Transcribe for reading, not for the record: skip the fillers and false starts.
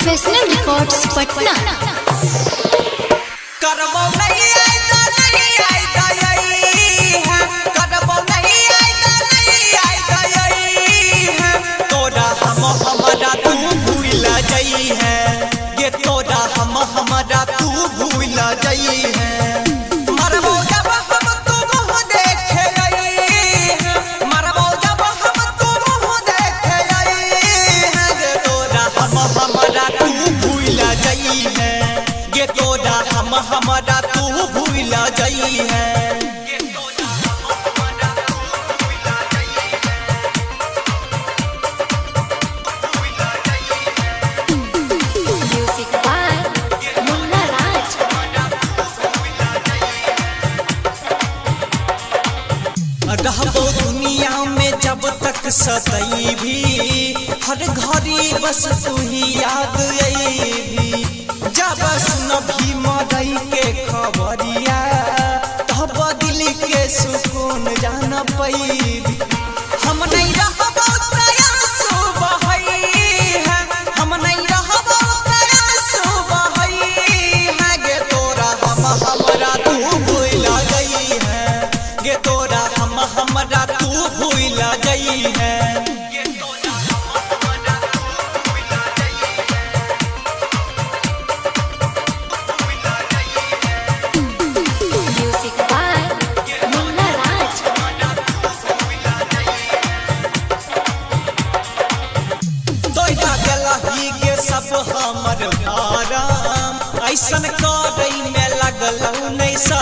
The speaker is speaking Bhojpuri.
Professional records Patna. करबो नहीं आई करबो नहीं आई तोरा हमारा तू भूल जाई है ये तोरा हमारा तू भूल जाई है मरबो जब हम तू मुँह देखे मरबो जब हम तू मुँह देखे ये तोरा हमारा तू भूल जाई है ये तोरा हमारा तू भूल जाई है। रहबो दुनिया में जब तक सतई भी हर घड़ी बस तू ही याद आई भी जब सुन भी मरई के खबरिया तब दिल के सुकून जान पई हम नहीं रहबो प्रयासो बहई है हम नहीं रहबो प्रयासो बहई है गे तोरा हमारा तू भूल गई है गे तोरा हमारा तू भूल गई है। सब हमर आराम ऐसन करई में लगल नहीं सा